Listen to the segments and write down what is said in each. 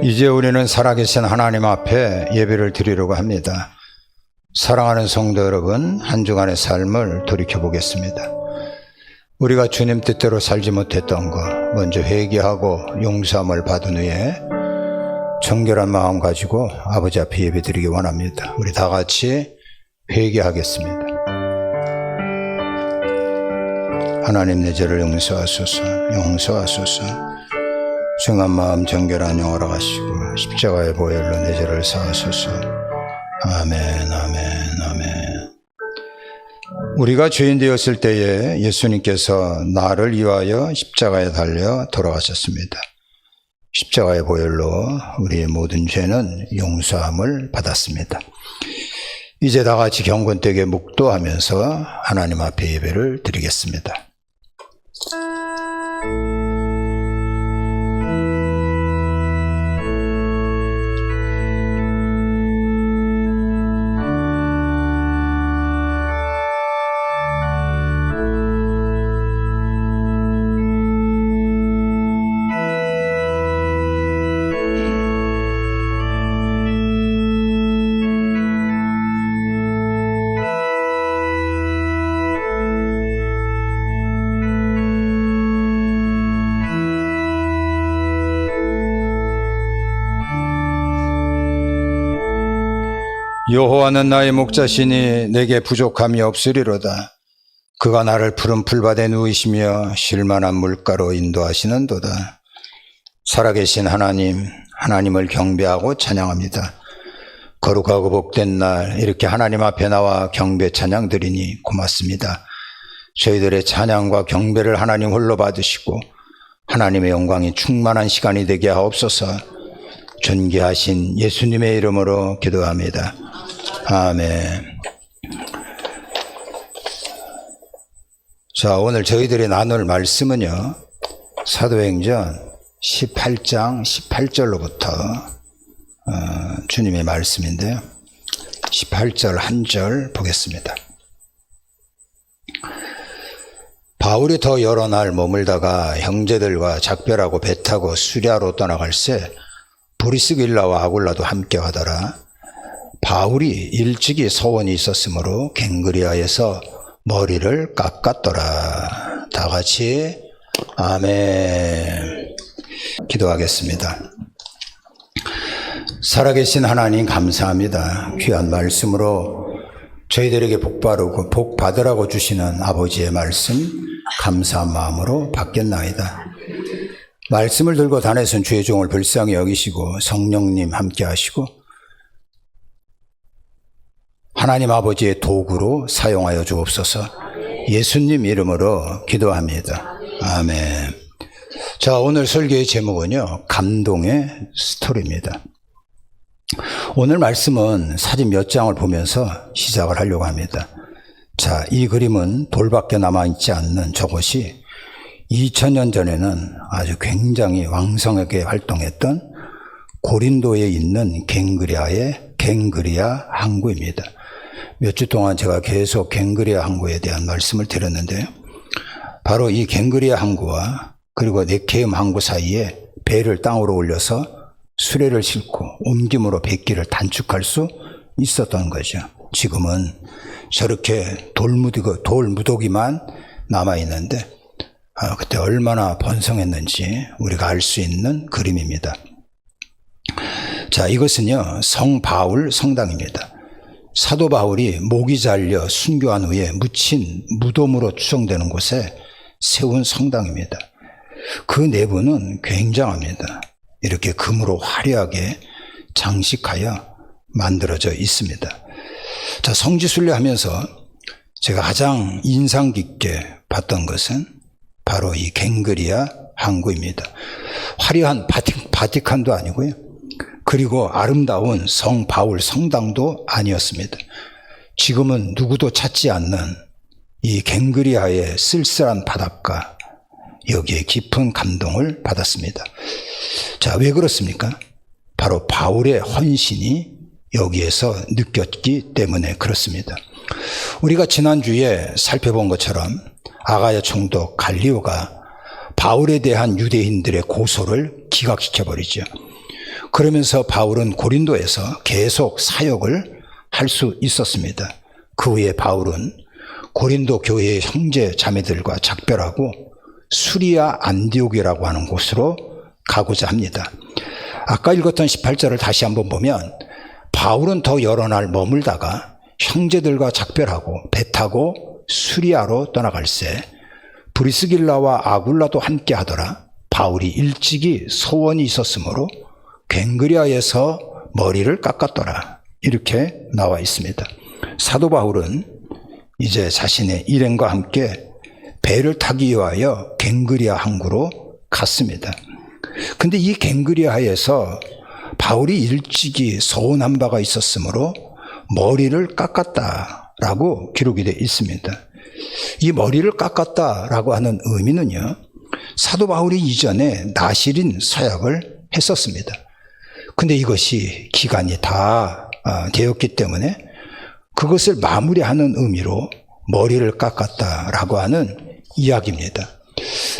이제 우리는 살아계신 하나님 앞에 예배를 드리려고 합니다. 사랑하는 성도 여러분, 한 주간의 삶을 돌이켜보겠습니다. 우리가 주님 뜻대로 살지 못했던 것 먼저 회개하고 용서함을 받은 후에 정결한 마음 가지고 아버지 앞에 예배드리기 원합니다. 우리 다 같이 회개하겠습니다. 하나님, 내 죄를 용서하소서. 정한 마음 정결한 영으로 가시고 십자가의 보혈로 내 죄를 사하소서. 아멘. 우리가 죄인 되었을 때에 예수님께서 나를 위하여 십자가에 달려 돌아가셨습니다. 십자가의 보혈로 우리의 모든 죄는 용서함을 받았습니다. 이제 다 같이 경건되게 묵도하면서 하나님 앞에 예배를 드리겠습니다. 여호와는 나의 목자시니 내게 부족함이 없으리로다. 그가 나를 푸른 풀밭에 누이시며 쉴만한 물가로 인도하시는도다. 살아계신 하나님을 경배하고 찬양합니다. 거룩하고 복된 날 이렇게 하나님 앞에 나와 경배 찬양 드리니 고맙습니다. 저희들의 찬양과 경배를 하나님 홀로 받으시고 하나님의 영광이 충만한 시간이 되게 하옵소서. 존귀하신 예수님의 이름으로 기도합니다. 아멘. 자, 오늘 저희들이 나눌 말씀은요, 사도행전 18장 18절로부터 주님의 말씀인데요, 18절 한 절 보겠습니다. 바울이 더 여러 날 머물다가 형제들과 작별하고 배 타고 수리아로 떠나갈새 브리스길라와 아굴라도 함께 가더라. 바울이 일찍이 서원이 있었으므로 갱그리아에서 머리를 깎았더라. 다 같이 아멘. 기도하겠습니다. 살아계신 하나님 감사합니다. 귀한 말씀으로 저희들에게 복 바르고 복 받으라고 주시는 아버지의 말씀 감사한 마음으로 받겠나이다. 말씀을 들고 다니선 주의 종을 불쌍히 여기시고 성령님 함께 하시고 하나님 아버지의 도구로 사용하여 주옵소서. 예수님 이름으로 기도합니다. 아멘. 자, 오늘 설교의 제목은요, 감동의 스토리입니다. 오늘 말씀은 사진 몇 장을 보면서 시작을 하려고 합니다. 자, 이 그림은 돌밖에 남아있지 않는 저곳이 2000년 전에는 아주 굉장히 왕성하게 활동했던 고린도에 있는 갱그리아 항구입니다. 몇 주 동안 제가 계속 갱그리아 항구에 대한 말씀을 드렸는데요. 바로 이 갱그리아 항구와 그리고 네케움 항구 사이에 배를 땅으로 올려서 수레를 싣고 옮김으로 백기를 단축할 수 있었던 거죠. 지금은 저렇게 돌무더기만 남아있는데 그때 얼마나 번성했는지 우리가 알 수 있는 그림입니다. 자, 이것은요, 성 바울 성당입니다. 사도 바울이 목이 잘려 순교한 후에 묻힌 무덤으로 추정되는 곳에 세운 성당입니다. 그 내부는 굉장합니다. 이렇게 금으로 화려하게 장식하여 만들어져 있습니다. 자, 성지순례 하면서 제가 가장 인상 깊게 봤던 것은 바로 이 갱그리아 항구입니다. 화려한 바티칸도 아니고요. 그리고 아름다운 성 바울 성당도 아니었습니다. 지금은 누구도 찾지 않는 이 갱그리아의 쓸쓸한 바닷가, 여기에 깊은 감동을 받았습니다. 자, 왜 그렇습니까? 바로 바울의 헌신이 여기에서 느꼈기 때문에 그렇습니다. 우리가 지난주에 살펴본 것처럼 아가야 총독 갈리오가 바울에 대한 유대인들의 고소를 기각시켜버리죠. 그러면서 바울은 고린도에서 계속 사역을 할 수 있었습니다. 그 후에 바울은 고린도 교회의 형제 자매들과 작별하고 수리아 안디옥이라고 하는 곳으로 가고자 합니다. 아까 읽었던 18절을 다시 한번 보면 바울은 더 여러 날 머물다가 형제들과 작별하고 배 타고 수리아로 떠나갈새 브리스길라와 아굴라도 함께 하더라. 바울이 일찍이 소원이 있었으므로 갱그리아에서 머리를 깎았더라. 이렇게 나와 있습니다. 사도 바울은 이제 자신의 일행과 함께 배를 타기 위하여 갱그리아 항구로 갔습니다. 근데 이 갱그리아에서 바울이 일찍이 서운한 바가 있었으므로 머리를 깎았다라고 기록이 되어 있습니다. 이 머리를 깎았다라고 하는 의미는요, 사도 바울이 이전에 나실인 서약을 했었습니다. 근데 이것이 기간이 다 되었기 때문에 그것을 마무리하는 의미로 머리를 깎았다라고 하는 이야기입니다.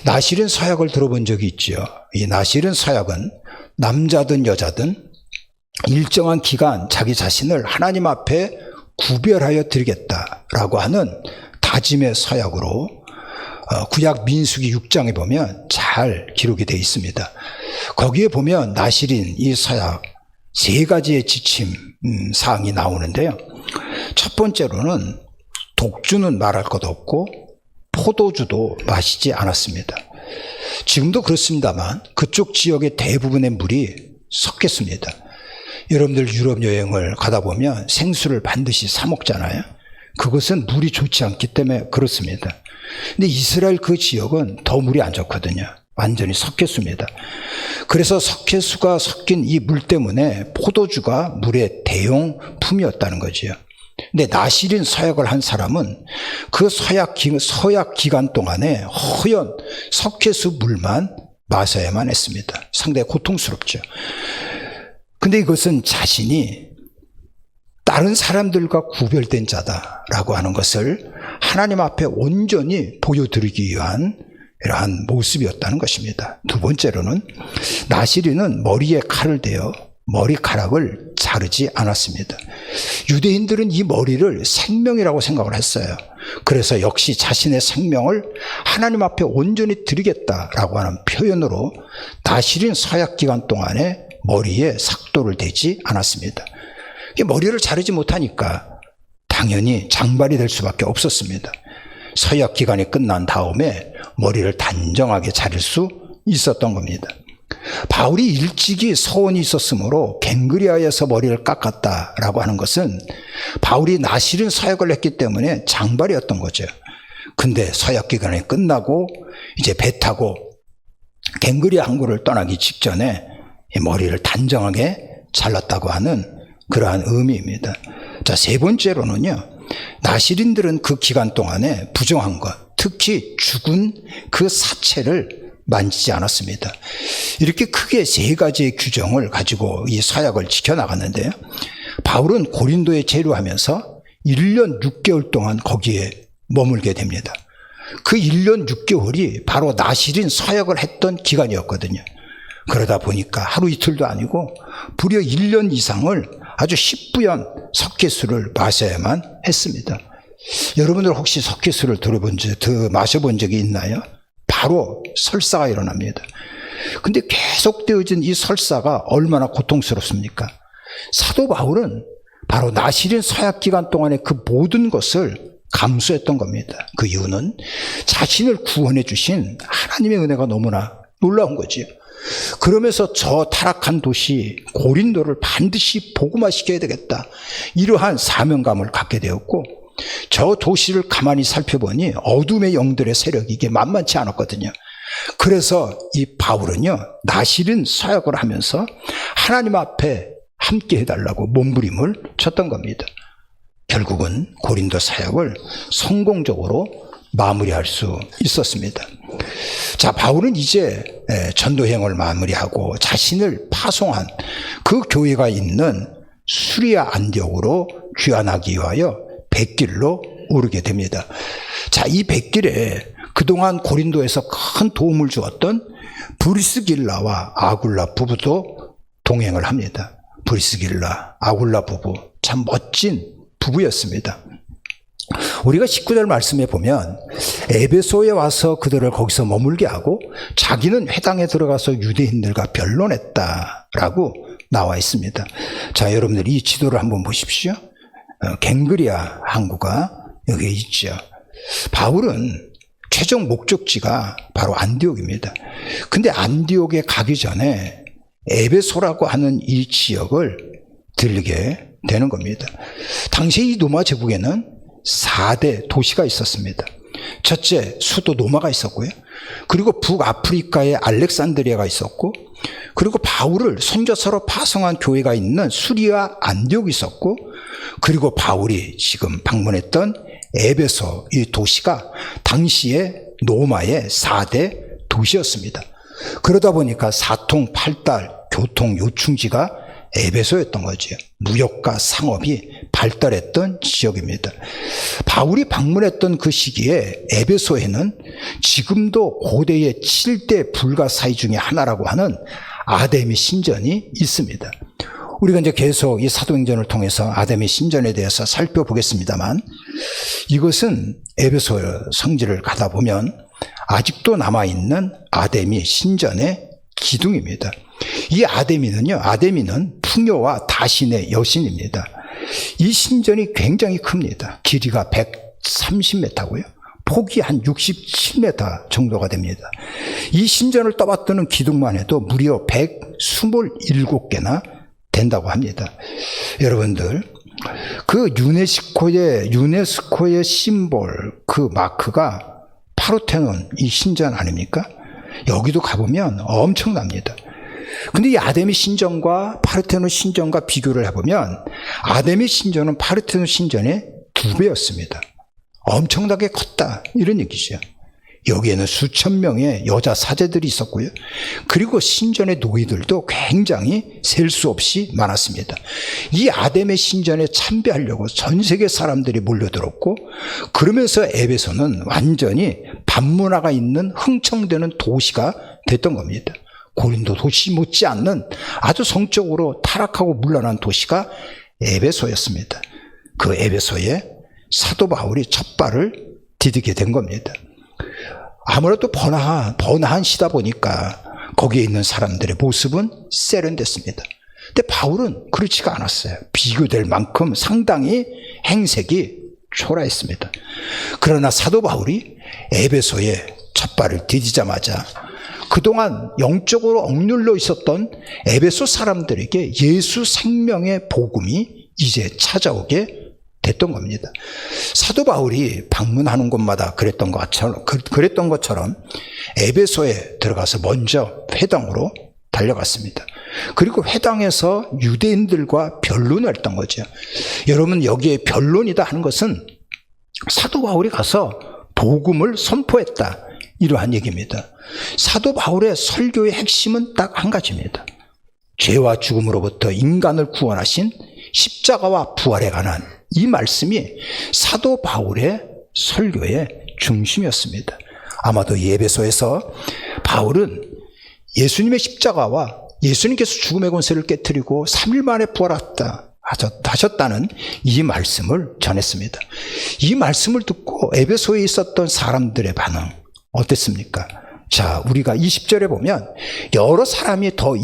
나실인 서약을 들어본 적이 있죠. 이 나실인 서약은 남자든 여자든 일정한 기간 자기 자신을 하나님 앞에 구별하여 드리겠다라고 하는 다짐의 서약으로 구약 민수기 6장에 보면 잘 기록이 되어 있습니다. 거기에 보면 나실인 이 서약 세 가지의 지침 사항이 나오는데요. 첫 번째로는 독주는 말할 것 없고 포도주도 마시지 않았습니다. 지금도 그렇습니다만 그쪽 지역의 대부분의 물이 섞였습니다. 여러분들 유럽 여행을 가다 보면 생수를 반드시 사 먹잖아요. 그것은 물이 좋지 않기 때문에 그렇습니다. 근데 이스라엘 그 지역은 더 물이 안 좋거든요. 완전히 석회수입니다. 그래서 석회수가 섞인 이 물 때문에 포도주가 물의 대용품이었다는 거지요. 근데 나실인 서약을 한 사람은 그 서약 기간 동안에 허연 석회수 물만 마셔야만 했습니다. 상당히 고통스럽죠. 근데 이것은 자신이 다른 사람들과 구별된 자다라고 하는 것을 하나님 앞에 온전히 보여드리기 위한 이러한 모습이었다는 것입니다. 두 번째로는 나실인은 머리에 칼을 대어 머리카락을 자르지 않았습니다. 유대인들은 이 머리를 생명이라고 생각을 했어요. 그래서 역시 자신의 생명을 하나님 앞에 온전히 드리겠다라고 하는 표현으로 나실인 서약 기간 동안에 머리에 삭도를 대지 않았습니다. 머리를 자르지 못하니까 당연히 장발이 될 수밖에 없었습니다. 서약 기간이 끝난 다음에 머리를 단정하게 자를 수 있었던 겁니다. 바울이 일찍이 소원이 있었으므로 갱그리아에서 머리를 깎았다라고 하는 것은 바울이 나실인 서약을 했기 때문에 장발이었던 거죠. 근데 서약 기간이 끝나고 이제 배 타고 갱그리아 항구를 떠나기 직전에 이 머리를 단정하게 잘랐다고 하는 그러한 의미입니다. 자, 세 번째로는요, 나실인들은 그 기간 동안에 부정한 것, 특히 죽은 그 사체를 만지지 않았습니다. 이렇게 크게 세 가지의 규정을 가지고 이 서약을 지켜나갔는데요. 바울은 고린도에 체류하면서 1년 6개월 동안 거기에 머물게 됩니다. 그 1년 6개월이 바로 나실인 서약을 했던 기간이었거든요. 그러다 보니까 하루 이틀도 아니고 무려 1년 이상을 아주 십부연 석회수를 마셔야만 했습니다. 여러분들 혹시 석회수를 마셔본 적이 있나요? 바로 설사가 일어납니다. 근데 계속되어진 이 설사가 얼마나 고통스럽습니까? 사도 바울은 바로 나실인 서약 기간 동안에 그 모든 것을 감수했던 겁니다. 그 이유는 자신을 구원해 주신 하나님의 은혜가 너무나 놀라운 거지요. 그러면서 저 타락한 도시 고린도를 반드시 복음화시켜야 되겠다, 이러한 사명감을 갖게 되었고, 저 도시를 가만히 살펴보니 어둠의 영들의 세력이 이게 만만치 않았거든요. 그래서 이 바울은요, 나실인 서약을 하면서 하나님 앞에 함께 해달라고 몸부림을 쳤던 겁니다. 결국은 고린도 사역을 성공적으로 마무리할 수 있었습니다. 자, 바울은 이제 전도행을 마무리하고 자신을 파송한 그 교회가 있는 수리아 안디옥으로 귀환하기 위하여 백길로 오르게 됩니다. 자, 이 백길에 그동안 고린도에서 큰 도움을 주었던 브리스길라와 아굴라 부부도 동행을 합니다. 브리스길라, 아굴라 부부, 참 멋진 부부였습니다. 우리가 19절 말씀에 보면 에베소에 와서 그들을 거기서 머물게 하고 자기는 회당에 들어가서 유대인들과 변론했다라고 나와 있습니다. 자, 여러분들 이 지도를 한번 보십시오. 갱그리아 항구가 여기에 있죠. 바울은 최종 목적지가 바로 안디옥입니다. 근데 안디옥에 가기 전에 에베소라고 하는 이 지역을 들리게 되는 겁니다. 당시 이 로마 제국에는 4대 도시가 있었습니다. 첫째, 수도 로마가 있었고요. 그리고 북아프리카에 알렉산드리아가 있었고, 그리고 바울을 선교사로 파송한 교회가 있는 수리아 안디옥이 있었고, 그리고 바울이 지금 방문했던 에베소 이 도시가 당시에 로마의 4대 도시였습니다. 그러다 보니까 사통팔달 교통 요충지가 에베소였던 거죠. 무역과 상업이 발달했던 지역입니다. 바울이 방문했던 그 시기에 에베소에는 지금도 고대의 7대 불가사의 중에 하나라고 하는 아데미 신전이 있습니다. 우리가 이제 계속 이 사도행전을 통해서 아데미 신전에 대해서 살펴보겠습니다만, 이것은 에베소 성지를 가다 보면 아직도 남아있는 아데미 신전의 기둥입니다. 이 아데미는 풍요와 다신의 여신입니다. 이 신전이 굉장히 큽니다. 길이가 130m고요. 폭이 한 67m 정도가 됩니다. 이 신전을 떠받드는 기둥만 해도 무려 127개나 된다고 합니다. 여러분들, 그 유네스코의 심볼, 그 마크가 파르테논 이 신전 아닙니까? 여기도 가보면 엄청납니다. 근데 이 아데미 신전과 파르테논 신전과 비교를 해보면 아데미 신전은 파르테논 신전의 2배였습니다. 엄청나게 컸다, 이런 얘기죠. 여기에는 수천 명의 여자 사제들이 있었고요. 그리고 신전의 노예들도 굉장히 셀 수 없이 많았습니다. 이 아데미 신전에 참배하려고 전 세계 사람들이 몰려들었고, 그러면서 에베소는 완전히 반문화가 있는 흥청되는 도시가 됐던 겁니다. 고린도 도시 못지않는 아주 성적으로 타락하고 문란한 도시가 에베소였습니다. 그 에베소에 사도 바울이 첫 발을 디디게 된 겁니다. 아무래도 번화한 시다 보니까 거기에 있는 사람들의 모습은 세련됐습니다. 근데 바울은 그렇지가 않았어요. 비교될 만큼 상당히 행색이 초라했습니다. 그러나 사도 바울이 에베소에 첫 발을 디디자마자 그동안 영적으로 억눌려 있었던 에베소 사람들에게 예수 생명의 복음이 이제 찾아오게 됐던 겁니다. 사도 바울이 방문하는 곳마다 그랬던 것처럼 에베소에 들어가서 먼저 회당으로 달려갔습니다. 그리고 회당에서 유대인들과 변론을 했던 거죠. 여러분, 여기에 변론이다 하는 것은 사도 바울이 가서 복음을 선포했다, 이러한 얘기입니다. 사도 바울의 설교의 핵심은 딱 한 가지입니다. 죄와 죽음으로부터 인간을 구원하신 십자가와 부활에 관한 이 말씀이 사도 바울의 설교의 중심이었습니다. 아마도 이 에베소에서 바울은 예수님의 십자가와 예수님께서 죽음의 권세를 깨뜨리고 3일 만에 부활하셨다는 이 말씀을 전했습니다. 이 말씀을 듣고 에베소에 있었던 사람들의 반응 어땠습니까? 자, 우리가 20절에 보면 여러 사람이 더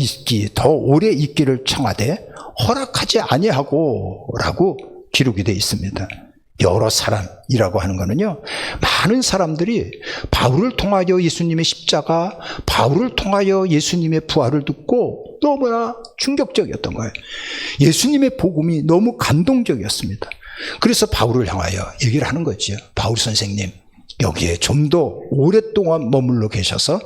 오래 있기를 청하되 허락하지 아니하고 라고 기록이 되어 있습니다. 여러 사람이라고 하는 거는요, 많은 사람들이 바울을 통하여 예수님의 십자가, 바울을 통하여 예수님의 부활을 듣고 너무나 충격적이었던 거예요. 예수님의 복음이 너무 감동적이었습니다. 그래서 바울을 향하여 얘기를 하는 거죠. 바울 선생님, 여기에 좀 더 오랫동안 머물러 계셔서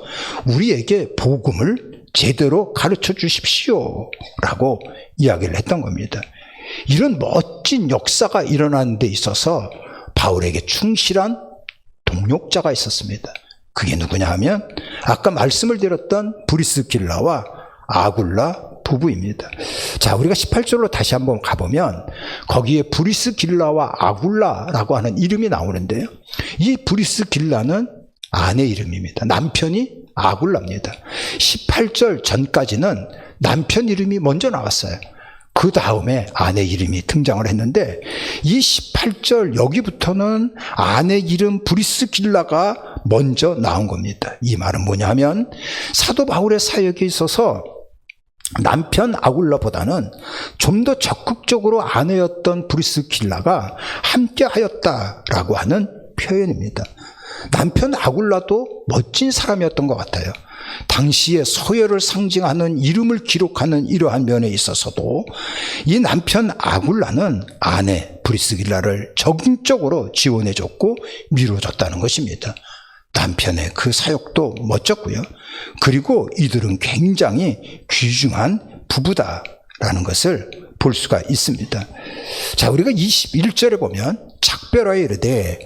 우리에게 복음을 제대로 가르쳐 주십시오 라고 이야기를 했던 겁니다. 이런 멋진 역사가 일어나는 데 있어서 바울에게 충실한 동역자가 있었습니다. 그게 누구냐 하면 아까 말씀을 드렸던 브리스길라와 아굴라 부부입니다. 자, 우리가 18절로 다시 한번 가보면 거기에 브리스길라와 아굴라라고 하는 이름이 나오는데요. 이 브리스길라는 아내 이름입니다. 남편이 아굴라입니다. 18절 전까지는 남편 이름이 먼저 나왔어요. 그 다음에 아내 이름이 등장을 했는데 이 18절 여기부터는 아내 이름 브리스길라가 먼저 나온 겁니다. 이 말은 뭐냐면 사도 바울의 사역에 있어서 남편 아굴라보다는 좀 더 적극적으로 아내였던 브리스길라가 함께하였다라고 하는 표현입니다. 남편 아굴라도 멋진 사람이었던 것 같아요. 당시의 서열을 상징하는 이름을 기록하는 이러한 면에 있어서도 이 남편 아굴라는 아내 브리스길라를 적극적으로 지원해줬고 밀어줬다는 것입니다. 남편의 그 사역도 멋졌고요. 그리고 이들은 굉장히 귀중한 부부다라는 것을 볼 수가 있습니다. 자, 우리가 21절에 보면 작별하여 이르되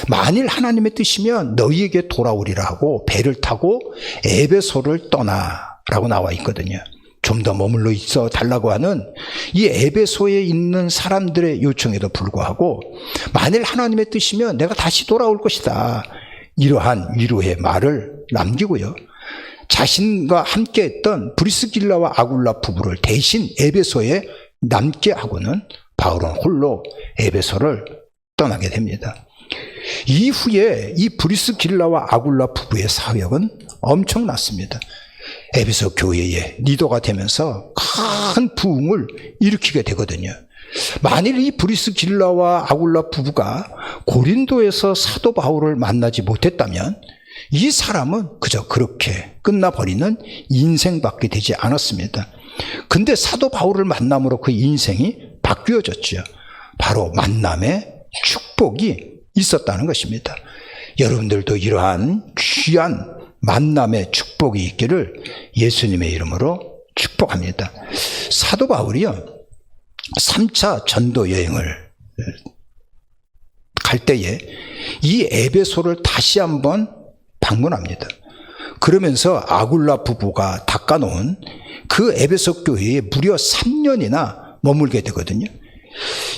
만일 하나님의 뜻이면 너희에게 돌아오리라 하고 배를 타고 에베소를 떠나라고 나와 있거든요. 좀 더 머물러 있어 달라고 하는 이 에베소에 있는 사람들의 요청에도 불구하고 만일 하나님의 뜻이면 내가 다시 돌아올 것이다. 이러한 위로의 말을 남기고요. 자신과 함께 했던 브리스길라와 아굴라 부부를 대신 에베소에 남게 하고는 바울은 홀로 에베소를 떠나게 됩니다. 이후에 이 브리스길라와 아굴라 부부의 사역은 엄청났습니다. 에베소 교회의 리더가 되면서 큰 부흥을 일으키게 되거든요. 만일 이 브리스길라와 아굴라 부부가 고린도에서 사도 바울을 만나지 못했다면 이 사람은 그저 그렇게 끝나버리는 인생밖에 되지 않았습니다. 근데 사도 바울을 만남으로 그 인생이 바뀌어졌죠. 바로 만남의 축복이 있었다는 것입니다. 여러분들도 이러한 귀한 만남의 축복이 있기를 예수님의 이름으로 축복합니다. 사도 바울이요, 3차 전도 여행을 갈 때에 이 에베소를 다시 한번 방문합니다. 그러면서 아굴라 부부가 닦아놓은 그 에베소 교회에 무려 3년이나 머물게 되거든요.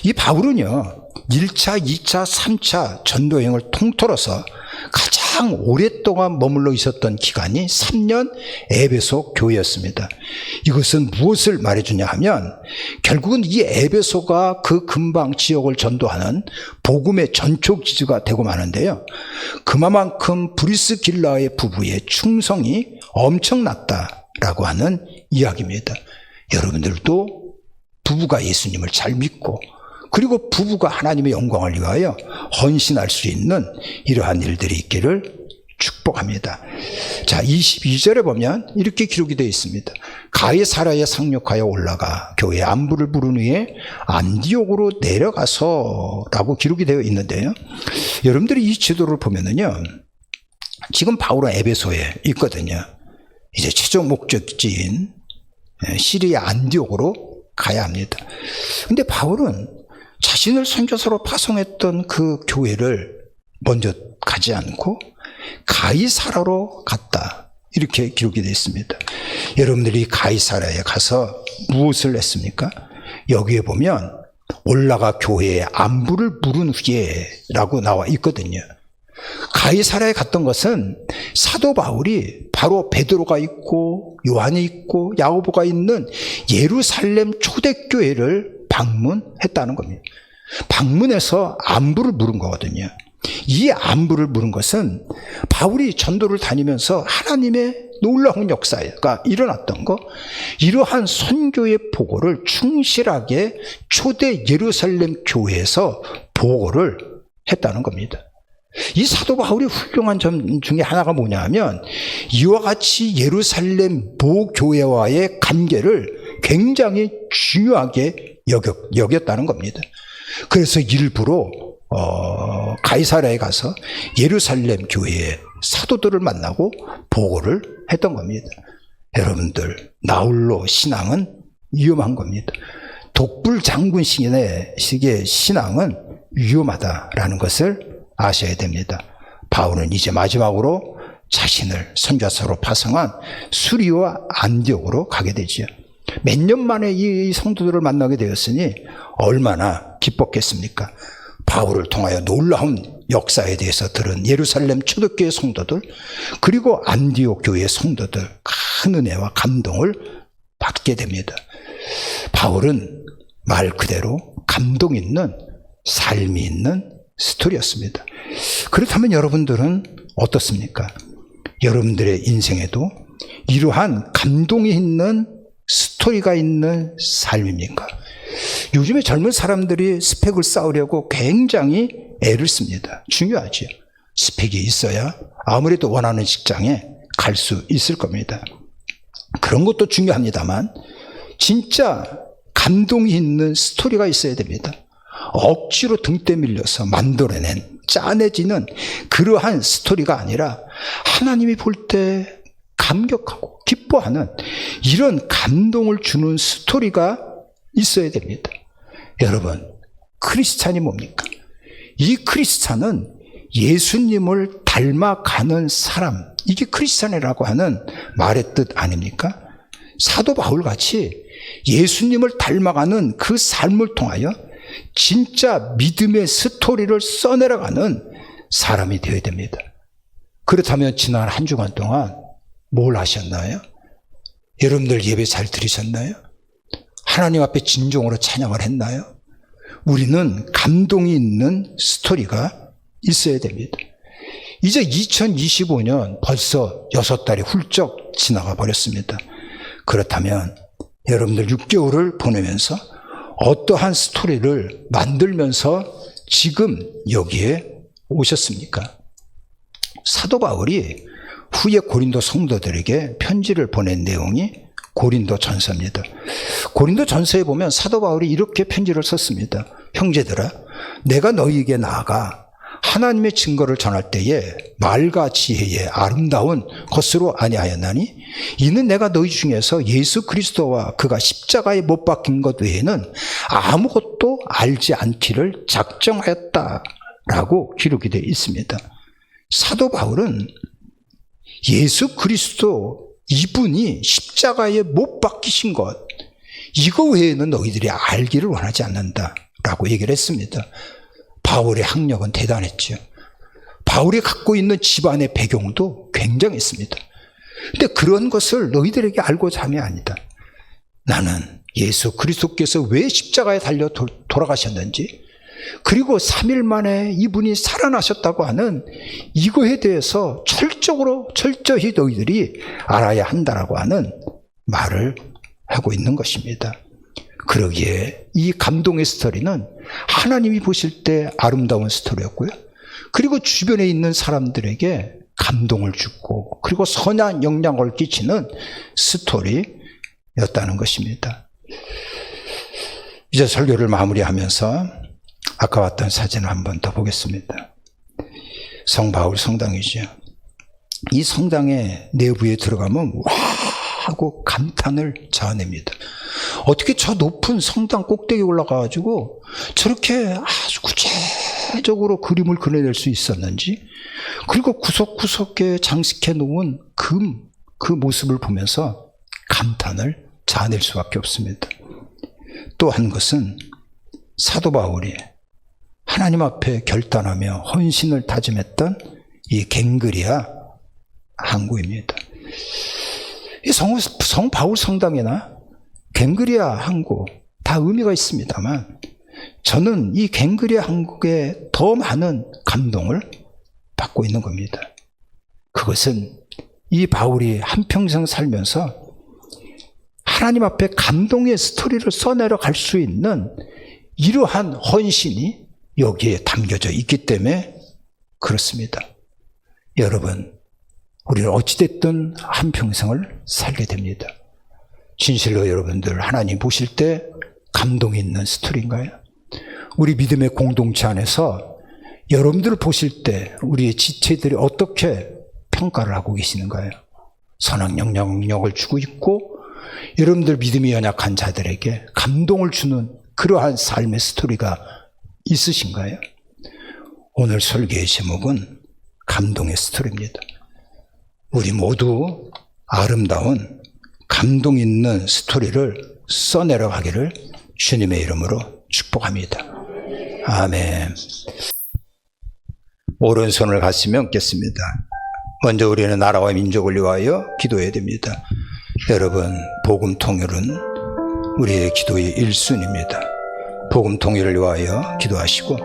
이 바울은요, 1차, 2차, 3차 전도여행을 통틀어서 가장 오랫동안 머물러 있었던 기간이 3년 에베소 교회였습니다. 이것은 무엇을 말해주냐 하면 결국은 이 에베소가 그 근방 지역을 전도하는 복음의 전초기지가 되고 마는데요. 그만큼 브리스길라의 부부의 충성이 엄청났다라고 하는 이야기입니다. 여러분들도 부부가 예수님을 잘 믿고 그리고 부부가 하나님의 영광을 위하여 헌신할 수 있는 이러한 일들이 있기를 축복합니다. 자, 22절에 보면 이렇게 기록이 되어 있습니다. 가이사랴에 상륙하여 올라가 교회 안부를 부른 후에 안디옥으로 내려가서 라고 기록이 되어 있는데요. 여러분들이 이 지도를 보면은요, 지금 바울은 에베소에 있거든요. 이제 최종 목적지인 시리아 안디옥으로 가야 합니다. 근데 바울은 자신을 선교사로 파송했던 그 교회를 먼저 가지 않고 가이사랴로 갔다. 이렇게 기록이 되어 있습니다. 여러분들이 가이사랴에 가서 무엇을 했습니까? 여기에 보면 올라가 교회에 안부를 물은 후에 라고 나와 있거든요. 가이사랴에 갔던 것은 사도 바울이 바로 베드로가 있고 요한이 있고 야고보가 있는 예루살렘 초대교회를 방문했다는 겁니다. 방문해서 안부를 물은 거거든요. 이 안부를 물은 것은 바울이 전도를 다니면서 하나님의 놀라운 역사가 일어났던 거, 이러한 선교의 보고를 충실하게 초대 예루살렘 교회에서 보고를 했다는 겁니다. 이 사도 바울이 훌륭한 점 중에 하나가 뭐냐 하면 이와 같이 예루살렘 모교회와의 관계를 굉장히 중요하게 여겼다는 겁니다. 그래서 일부러 가이사랴에 가서 예루살렘 교회의 사도들을 만나고 보고를 했던 겁니다. 여러분들, 나홀로 신앙은 위험한 겁니다. 독불 장군식의 신앙은 위험하다라는 것을 아셔야 됩니다. 바울은 이제 마지막으로 자신을 선교사로 파송한 수리와 안디옥으로 가게 되죠. 몇 년 만에 이 성도들을 만나게 되었으니 얼마나 기뻤겠습니까? 바울을 통하여 놀라운 역사에 대해서 들은 예루살렘 초대교회 성도들, 그리고 안디옥 교회 성도들 큰 은혜와 감동을 받게 됩니다. 바울은 말 그대로 감동 있는 삶이 있는 스토리였습니다. 그렇다면 여러분들은 어떻습니까? 여러분들의 인생에도 이러한 감동이 있는 스토리가 있는 삶입니까? 요즘에 젊은 사람들이 스펙을 쌓으려고 굉장히 애를 씁니다. 중요하죠. 스펙이 있어야 아무래도 원하는 직장에 갈 수 있을 겁니다. 그런 것도 중요합니다만 진짜 감동이 있는 스토리가 있어야 됩니다. 억지로 등대 밀려서 만들어낸 짜내지는 그러한 스토리가 아니라 하나님이 볼 때 감격하고 기뻐하는 이런 감동을 주는 스토리가 있어야 됩니다. 여러분, 크리스찬이 뭡니까? 이 크리스찬은 예수님을 닮아가는 사람, 이게 크리스찬이라고 하는 말의 뜻 아닙니까? 사도 바울같이 예수님을 닮아가는 그 삶을 통하여 진짜 믿음의 스토리를 써내려가는 사람이 되어야 됩니다. 그렇다면 지난 한 주간 동안 뭘 하셨나요? 여러분들 예배 잘 들으셨나요? 하나님 앞에 진정으로 찬양을 했나요? 우리는 감동이 있는 스토리가 있어야 됩니다. 이제 2025년 벌써 6달이 훌쩍 지나가 버렸습니다. 그렇다면 여러분들 6개월을 보내면서 어떠한 스토리를 만들면서 지금 여기에 오셨습니까? 사도 바울이 후에 고린도 성도들에게 편지를 보낸 내용이 고린도 전서입니다. 고린도 전서에 보면 사도 바울이 이렇게 편지를 썼습니다. 형제들아, 내가 너희에게 나아가 하나님의 증거를 전할 때에 말과 지혜의 아름다운 것으로 아니하였나니 이는 내가 너희 중에서 예수 그리스도와 그가 십자가에 못 박힌 것 외에는 아무것도 알지 않기를 작정하였다라고 기록이 되어 있습니다. 사도 바울은 예수 그리스도 이분이 십자가에 못 박히신 것, 이거 외에는 너희들이 알기를 원하지 않는다라고 얘기를 했습니다. 바울의 학력은 대단했죠. 바울이 갖고 있는 집안의 배경도 굉장했습니다. 근데 그런 것을 너희들에게 알고자 함이 아니다. 나는 예수 그리스도께서 왜 십자가에 달려 돌아가셨는지, 그리고 3일 만에 이분이 살아나셨다고 하는 이거에 대해서 철저히 너희들이 알아야 한다라고 하는 말을 하고 있는 것입니다. 그러기에 이 감동의 스토리는 하나님이 보실 때 아름다운 스토리였고요. 그리고 주변에 있는 사람들에게 감동을 주고 그리고 선한 영향을 끼치는 스토리였다는 것입니다. 이제 설교를 마무리하면서 아까 봤던 사진을 한 번 더 보겠습니다. 성바울 성당이죠. 이 성당의 내부에 들어가면 와 하고 감탄을 자아냅니다. 어떻게 저 높은 성당 꼭대기에 올라가가지고 저렇게 아주 구체적으로 그림을 그려낼 수 있었는지, 그리고 구석구석에 장식해 놓은 그 모습을 보면서 감탄을 자아낼 수밖에 없습니다. 또 한 것은 사도 바울이 하나님 앞에 결단하며 헌신을 다짐했던 이 갱그리아 항구입니다. 이 성 바울 성당이나 갱그리아 항구 다 의미가 있습니다만 저는 이 갱그리아 항구에 더 많은 감동을 받고 있는 겁니다. 그것은 이 바울이 한평생 살면서 하나님 앞에 감동의 스토리를 써내려 갈 수 있는 이러한 헌신이 여기에 담겨져 있기 때문에 그렇습니다. 여러분, 우리는 어찌됐든 한평생을 살게 됩니다. 진실로 여러분들 하나님 보실 때 감동이 있는 스토리인가요? 우리 믿음의 공동체 안에서 여러분들을 보실 때 우리의 지체들이 어떻게 평가를 하고 계시는가요? 선한 영향력을 주고 있고 여러분들 믿음이 연약한 자들에게 감동을 주는 그러한 삶의 스토리가 있으신가요? 오늘 설교의 제목은 감동의 스토리입니다. 우리 모두 아름다운 감동 있는 스토리를 써내려 가기를 주님의 이름으로 축복합니다. 아멘. 오른손을 가슴에 얹겠습니다. 먼저 우리는 나라와 민족을 위하여 기도해야 됩니다. 여러분, 복음 통일은 우리의 기도의 1순위입니다. 복음 통일을 위하여 기도하시고,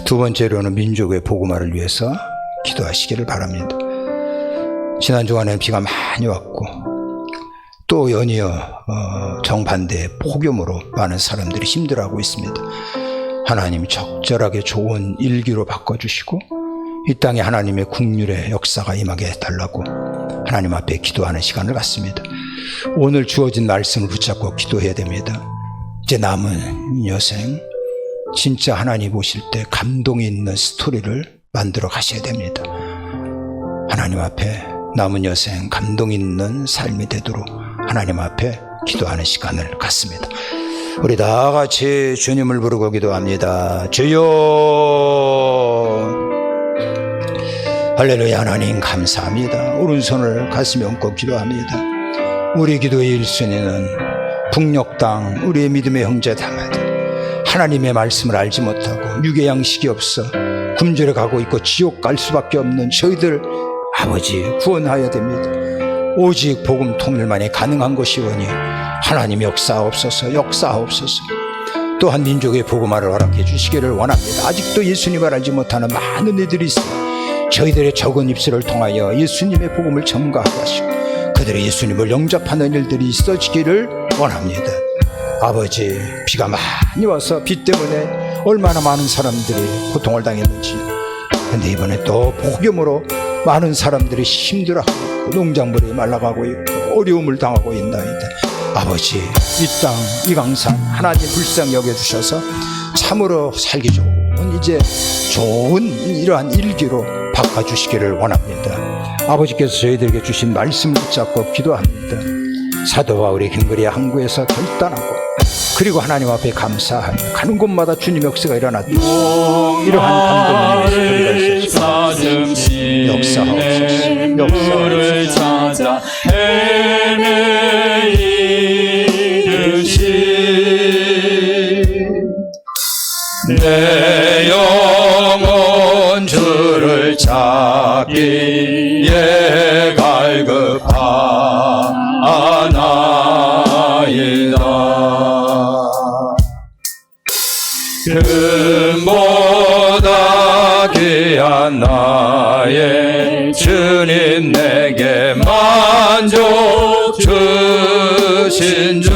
두 번째로는 민족의 복음화를 위해서 기도하시기를 바랍니다. 지난 주간에는 비가 많이 왔고, 또 연이어 정반대의 폭염으로 많은 사람들이 힘들어하고 있습니다. 하나님 적절하게 좋은 일기로 바꿔주시고, 이 땅에 하나님의 국률의 역사가 임하게 해달라고 하나님 앞에 기도하는 시간을 갖습니다. 오늘 주어진 말씀을 붙잡고 기도해야 됩니다. 이제 남은 여생, 진짜 하나님 보실 때 감동이 있는 스토리를 만들어 가셔야 됩니다. 하나님 앞에 남은 여생 감동 있는 삶이 되도록 하나님 앞에 기도하는 시간을 갖습니다. 우리 다 같이 주님을 부르고 기도합니다. 주여, 할렐루야. 하나님 감사합니다. 오른손을 가슴에 얹고 기도합니다. 우리 기도의 1순위는 북녘 땅 우리의 믿음의 형제자매들, 하나님의 말씀을 알지 못하고 육의 양식이 없어 굶주려 가고 있고 지옥 갈 수밖에 없는 저희들 아버지 구원하여야 됩니다. 오직 복음 통일만이 가능한 것이오니 하나님 역사하옵소서. 또한 민족의 복음화를 허락해 주시기를 원합니다. 아직도 예수님을 알지 못하는 많은 이들이 있어요. 저희들의 적은 입술을 통하여 예수님의 복음을 전가하게 하시고 그들의 예수님을 영접하는 일들이 있어지기를 원합니다. 아버지, 비가 많이 와서 비 때문에 얼마나 많은 사람들이 고통을 당했는지, 근데 이번에 또 폭염으로 많은 사람들이 힘들어하고 있고 농작물이 말라가고 있고 어려움을 당하고 있나이다. 아버지, 이 땅, 이 강산 하나님 불쌍히 여겨주셔서 참으로 살기 좋은 이러한 일기로 바꿔주시기를 원합니다. 아버지께서 저희들에게 주신 말씀을 붙잡고 기도합니다. 사도와 우리 김그리아 항구에서 결단하고, 그리고 하나님 앞에 감사하며 가는 곳마다 주님 역사가 일어났다. 이러한 감동의 역사하옵소서. 역사하옵소서. 찾아 헤매이듯이 내 영혼 주를 찾기에 갈급하나이다. 금보다 귀한 나의 주님, 내게 만족 주신 주,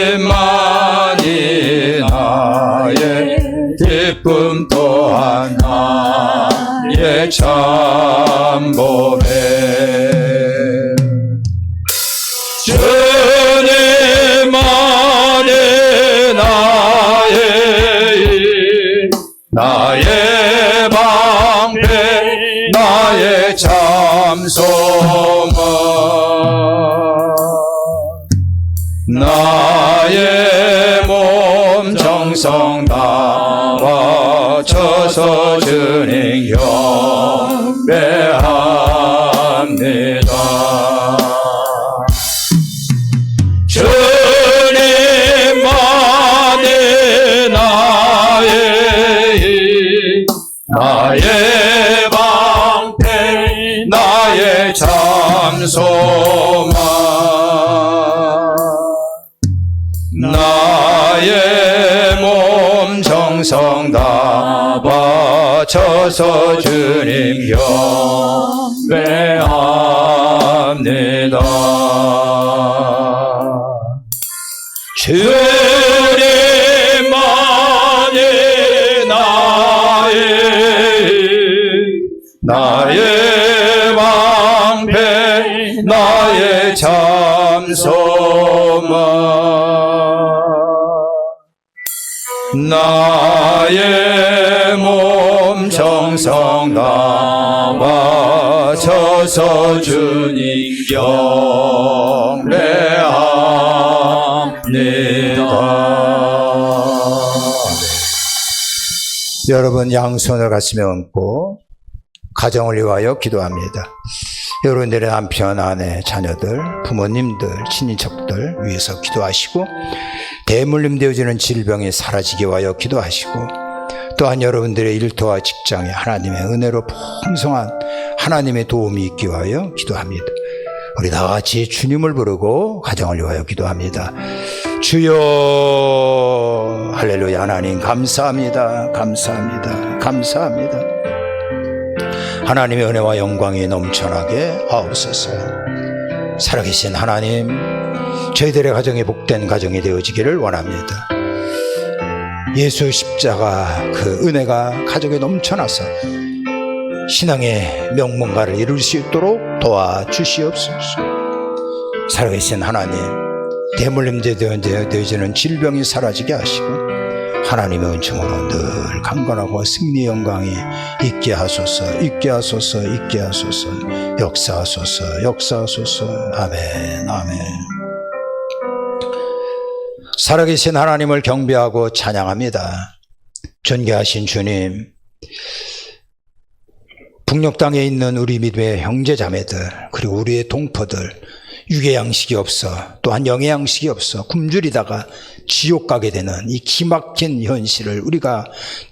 당신만이 나의 기쁨 또한 나의 참보배. 주님만이 나의 방패, 나의 참소망, 나의 몸 정성 다 바쳐서 주님 경배합니다. 주님만이 나의 방패, 나의 참소망, 나의 몸 정성 다 바쳐서 주님 경배합니다. 주님만이 나의 방패, 나의 참소망, 나의 몸 정성 다 바쳐서 주님 경배합니다. 여러분, 양손을 가슴에 얹고 가정을 위하여 기도합니다. 여러분들의 남편, 아내, 자녀들, 부모님들, 친인척들 위해서 기도하시고, 대물림 되어지는 질병이 사라지게 하여 기도하시고, 또한 여러분들의 일터와 직장에 하나님의 은혜로 풍성한 하나님의 도움이 있기 위하여 기도합니다. 우리 다 같이 주님을 부르고 가정을 위하여 기도합니다. 주여, 할렐루야. 하나님 감사합니다. 감사합니다. 감사합니다. 하나님의 은혜와 영광이 넘쳐나게 하옵소서. 살아계신 하나님, 저희들의 가정이 복된 가정이 되어지기를 원합니다. 예수 십자가 그 은혜가 가정에 넘쳐나서 신앙의 명문가를 이룰 수 있도록 도와주시옵소서. 살아계신 하나님, 대물림제 되어지는 질병이 사라지게 하시고 하나님의 은총으로 늘 강건하고 승리의 영광이 있게 하소서. 있게 하소서. 있게 하소서. 역사하소서. 역사하소서. 아멘. 아멘. 살아계신 하나님을 경배하고 찬양합니다. 존귀하신 주님, 북녘 땅에 있는 우리 믿음의 형제 자매들, 그리고 우리의 동포들, 육의 양식이 없어, 또한 영의 양식이 없어 굶주리다가 지옥 가게 되는 이 기막힌 현실을 우리가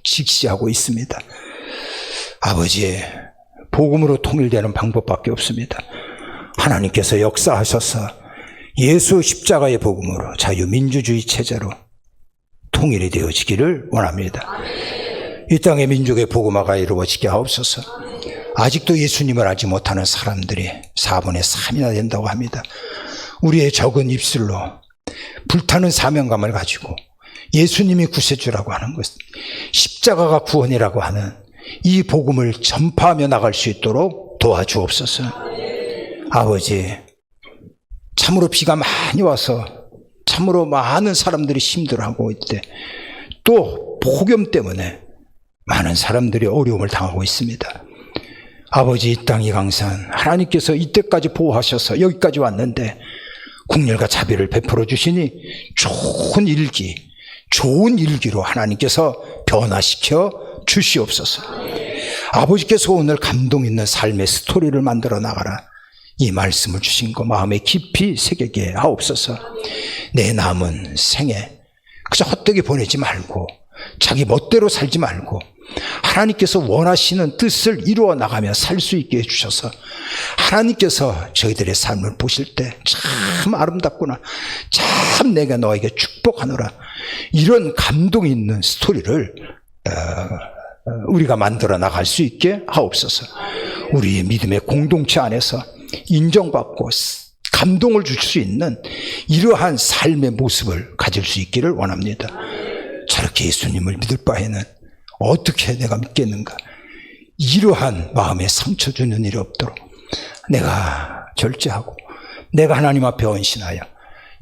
직시하고 있습니다. 아버지, 복음으로 통일되는 방법밖에 없습니다. 하나님께서 역사하셔서 예수 십자가의 복음으로 자유민주주의 체제로 통일이 되어지기를 원합니다. 이 땅의 민족의 복음화가 이루어지게 하옵소서. 아직도 예수님을 알지 못하는 사람들이 4분의 3이나 된다고 합니다. 우리의 적은 입술로 불타는 사명감을 가지고 예수님이 구세주라고 하는 것, 십자가가 구원이라고 하는 이 복음을 전파하며 나갈 수 있도록 도와주옵소서. 아버지, 참으로 비가 많이 와서 참으로 많은 사람들이 힘들어하고 있대. 또 폭염 때문에 많은 사람들이 어려움을 당하고 있습니다. 아버지, 이 땅이 강산 하나님께서 이때까지 보호하셔서 여기까지 왔는데 국렬과 자비를 베풀어 주시니 좋은 일기로 하나님께서 변화시켜 주시옵소서. 아버지께서 오늘 감동 있는 삶의 스토리를 만들어 나가라. 이 말씀을 주신 거 마음에 깊이 새기게 하옵소서. 내 남은 생에 그저 헛되게 보내지 말고 자기 멋대로 살지 말고 하나님께서 원하시는 뜻을 이루어 나가며 살 수 있게 해주셔서 하나님께서 저희들의 삶을 보실 때 참 아름답구나, 참 내가 너에게 축복하노라, 이런 감동 있는 스토리를 우리가 만들어 나갈 수 있게 하옵소서. 우리의 믿음의 공동체 안에서 인정받고 감동을 줄 수 있는 이러한 삶의 모습을 가질 수 있기를 원합니다. 저렇게 예수님을 믿을 바에는 어떻게 내가 믿겠는가? 이러한 마음에 상처 주는 일이 없도록 내가 절제하고 내가 하나님 앞에 헌신하여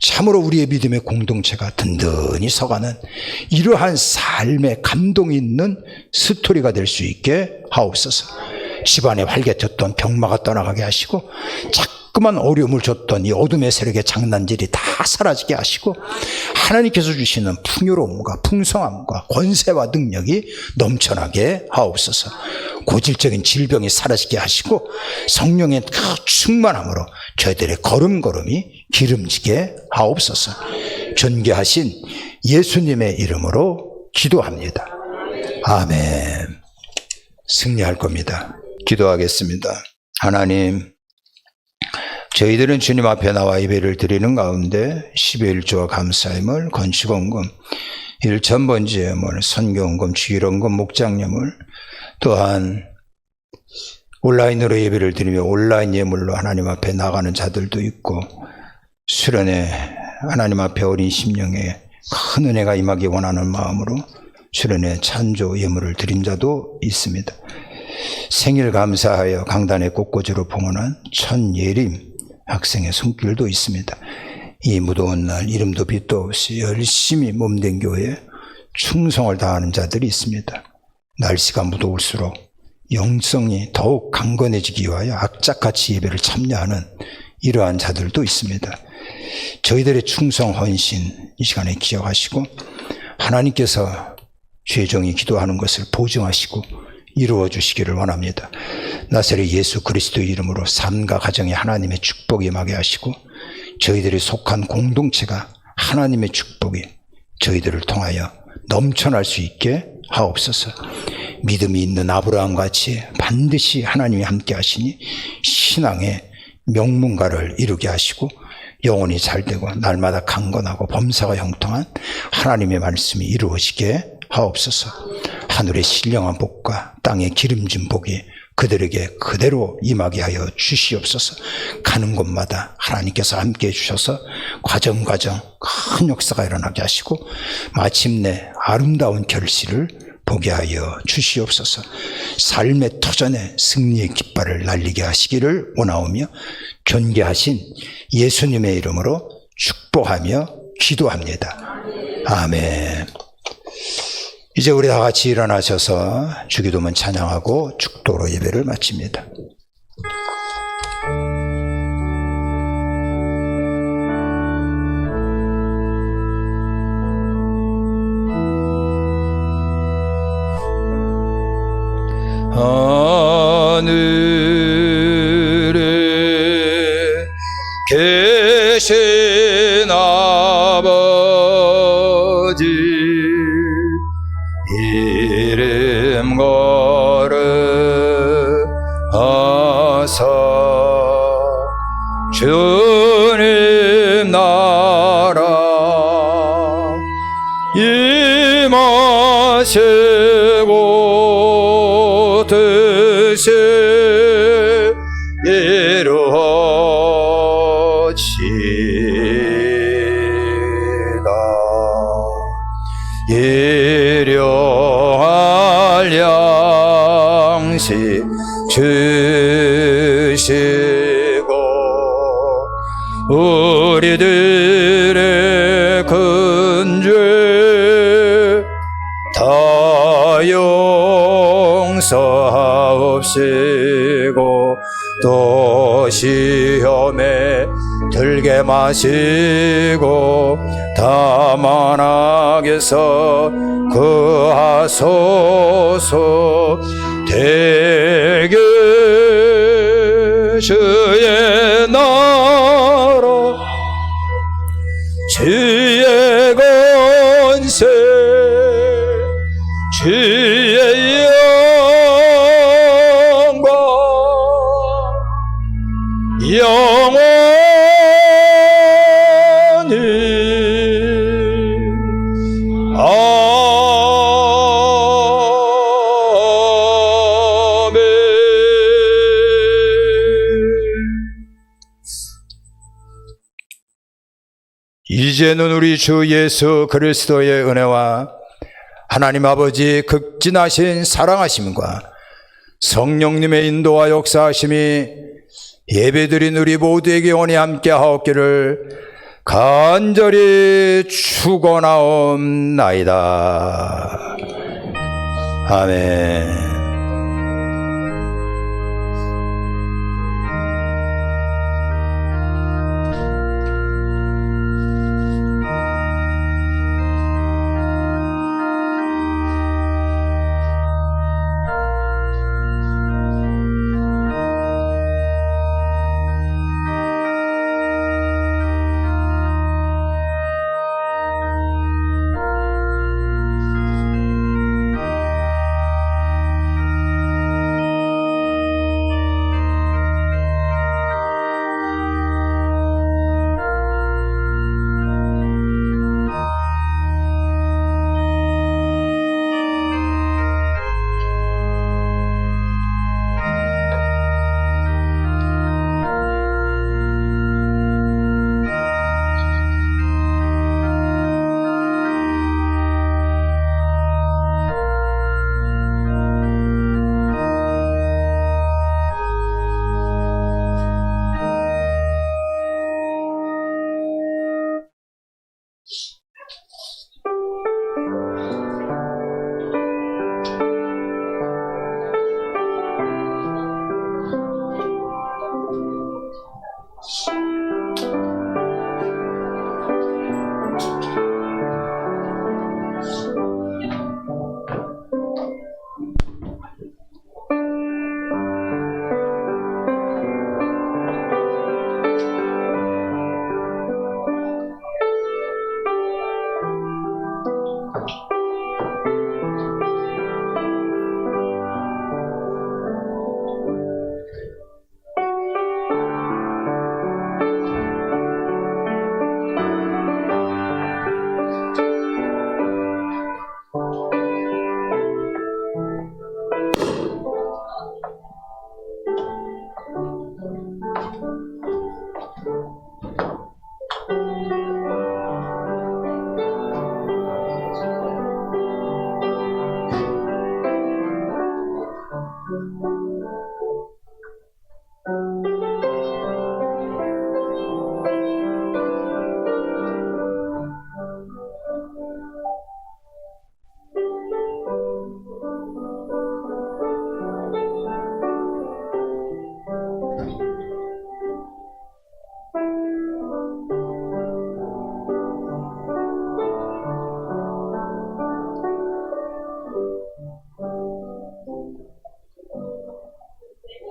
참으로 우리의 믿음의 공동체가 든든히 서가는 이러한 삶의 감동이 있는 스토리가 될 수 있게 하옵소서. 집안에 활개쳤던 병마가 떠나가게 하시고 자꾸만 어려움을 줬던 이 어둠의 세력의 장난질이 다 사라지게 하시고 하나님께서 주시는 풍요로움과 풍성함과 권세와 능력이 넘쳐나게 하옵소서. 고질적인 질병이 사라지게 하시고 성령의 그 충만함으로 저희들의 걸음걸음이 기름지게 하옵소서. 존귀하신 예수님의 이름으로 기도합니다. 아멘. 승리할 겁니다. 기도하겠습니다. 하나님, 저희들은 주님 앞에 나와 예배를 드리는 가운데 11조와 감사임을, 건축원금, 일천번제물, 선교원금, 주일원금, 목장예물, 또한 온라인으로 예배를 드리며 온라인 예물로 하나님 앞에 나가는 자들도 있고 수련회 하나님 앞에 어린 심령에 큰 은혜가 임하기 원하는 마음으로 수련회 찬조 예물을 드린 자도 있습니다. 생일 감사하여 강단에 꽃꽂이로 봉헌한 천예림 학생의 손길도 있습니다. 이 무더운 날 이름도 빛도 없이 열심히 몸된 교회에 충성을 다하는 자들이 있습니다. 날씨가 무더울수록 영성이 더욱 강건해지기 위하여 악착같이 예배를 참여하는 이러한 자들도 있습니다. 저희들의 충성 헌신 이 시간에 기억하시고 하나님께서 죄종이 기도하는 것을 보증하시고 이루어 주시기를 원합니다. 나사렛 예수 그리스도 이름으로 삶과 가정에 하나님의 축복이 임하게 하시고 저희들이 속한 공동체가 하나님의 축복이 저희들을 통하여 넘쳐날 수 있게 하옵소서. 믿음이 있는 아브라함같이 반드시 하나님이 함께 하시니 신앙의 명문가를 이루게 하시고 영혼이 잘되고 날마다 강건하고 범사가 형통한 하나님의 말씀이 이루어지게 하옵소서. 하늘의 신령한 복과 땅의 기름진 복이 그들에게 그대로 임하게 하여 주시옵소서. 가는 곳마다 하나님께서 함께해 주셔서 과정 큰 역사가 일어나게 하시고 마침내 아름다운 결실을 보게 하여 주시옵소서. 삶의 터전에 승리의 깃발을 날리게 하시기를 원하오며 존귀하신 예수님의 이름으로 축복하며 기도합니다. 아멘. 이제 우리 다 같이 일어나셔서 주기도문 찬양하고 축도로 예배를 마칩니다. 하늘에 계신 아버지 이름 걸으하사 주님 나라 임하시고 뜻이 이루어지다. 일용할 양식 주시고 우리들의 근죄 다 용서하옵시고 또 시험에 들게 마시고 다만 악에서 구하소서. 대개 주의 나라 주의 권세 주의 영광 영원히 아멘. 이제는 우리 주 예수 그리스도의 은혜와 하나님 아버지 극진하신 사랑하심과 성령님의 인도와 역사하심이 예배드린 우리 모두에게 영원히 함께 하옵기를 간절히 축원하옵나이다. 아멘.